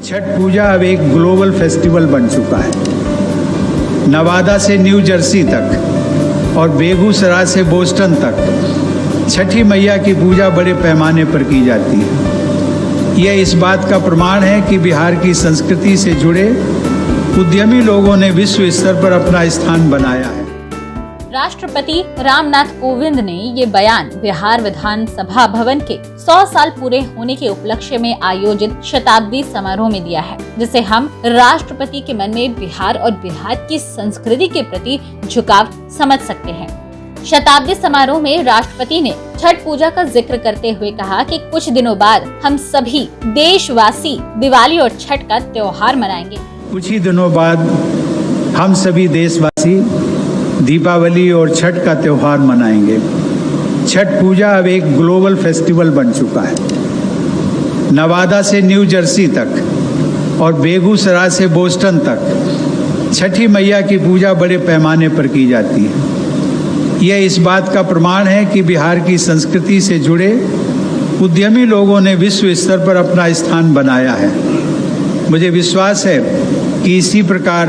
छठ पूजा अब एक global festival बन चुका है। नवादा से न्यू जर्सी तक और बेगूसराय से बोस्टन तक छठी मैया की पूजा बड़े पैमाने पर की जाती है। यह इस बात का प्रमाण है कि बिहार की संस्कृति से जुड़े उद्यमी लोगों ने विश्व स्तर पर अपना स्थान बनाया है। राष्ट्रपति रामनाथ कोविंद ने ये बयान बिहार विधानसभा भवन के 100 साल पूरे होने के उपलक्ष्य में आयोजित शताब्दी समारोह में दिया है, जिसे हम राष्ट्रपति के मन में बिहार और बिहार की संस्कृति के प्रति झुकाव समझ सकते हैं। शताब्दी समारोह में राष्ट्रपति ने छठ पूजा का जिक्र करते हुए कहा कि कुछ दिनों बाद हम सभी देशवासी दिवाली और छठ का त्योहार मनाएंगे। कुछ ही दिनों बाद हम सभी देशवासी दीपावली और छठ का त्योहार मनाएंगे। छठ पूजा अब एक ग्लोबल फेस्टिवल बन चुका है। नवादा से न्यू जर्सी तक और बेगूसराय से बोस्टन तक छठी मैया की पूजा बड़े पैमाने पर की जाती है। यह इस बात का प्रमाण है कि बिहार की संस्कृति से जुड़े उद्यमी लोगों ने विश्व स्तर पर अपना स्थान बनाया है। मुझे विश्वास है कि इसी प्रकार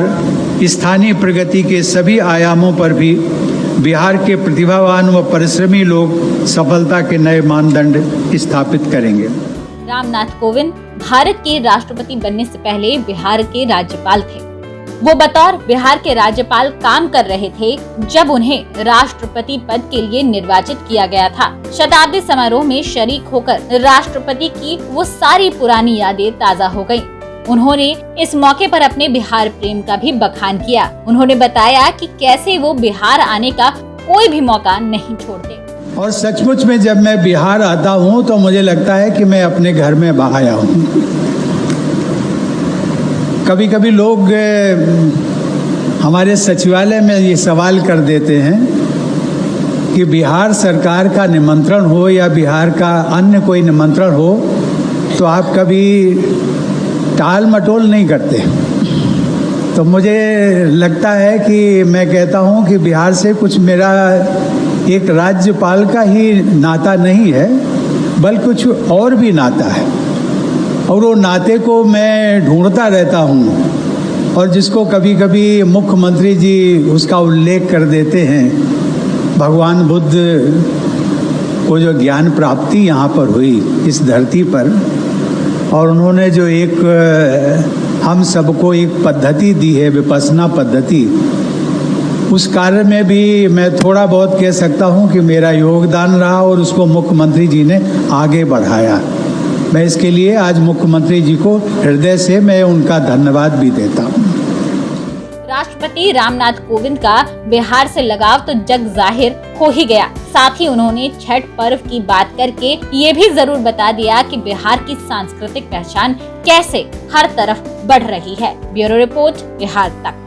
स्थानीय प्रगति के सभी आयामों पर भी बिहार के प्रतिभावान व परिश्रमी लोग सफलता के नए मानदंड स्थापित करेंगे। रामनाथ कोविंद भारत के राष्ट्रपति बनने से पहले बिहार के राज्यपाल थे। वो बतौर बिहार के राज्यपाल काम कर रहे थे जब उन्हें राष्ट्रपति पद के लिए निर्वाचित किया गया था। शताब्दी समारोह में शरीक होकर राष्ट्रपति की वो सारी पुरानी यादें ताज़ा हो गयी। उन्होंने इस मौके पर अपने बिहार प्रेम का भी बखान किया। उन्होंने बताया कि कैसे वो बिहार आने का कोई भी मौका नहीं छोड़ते। और सचमुच में जब मैं बिहार आता हूँ तो मुझे लगता है कि मैं अपने घर में आया हूँ। कभी कभी लोग हमारे सचिवालय में ये सवाल कर देते हैं कि बिहार सरकार का निमंत्रण हो या बिहार का अन्य कोई निमंत्रण हो तो आप कभी टाल मटोल नहीं करते। तो मुझे लगता है कि मैं कहता हूँ कि बिहार से कुछ मेरा एक राज्यपाल का ही नाता नहीं है, बल्कि कुछ और भी नाता है, और वो नाते को मैं ढूंढता रहता हूँ। और जिसको कभी कभी मुख्यमंत्री जी उसका उल्लेख कर देते हैं, भगवान बुद्ध को जो ज्ञान प्राप्ति यहाँ पर हुई इस धरती पर, और उन्होंने जो एक हम सबको एक पद्धति दी है, विपश्यना पद्धति, उस कार्य में भी मैं थोड़ा बहुत कह सकता हूं कि मेरा योगदान रहा और उसको मुख्यमंत्री जी ने आगे बढ़ाया। मैं इसके लिए आज मुख्यमंत्री जी को हृदय से मैं उनका धन्यवाद भी देता हूं। राष्ट्रपति रामनाथ कोविंद का बिहार से लगाव तो जग जाहिर हो ही गया। साथ ही उन्होंने छठ पर्व की बात करके ये भी जरूर बता दिया कि बिहार की सांस्कृतिक पहचान कैसे हर तरफ बढ़ रही है। ब्यूरो रिपोर्ट, बिहार तक।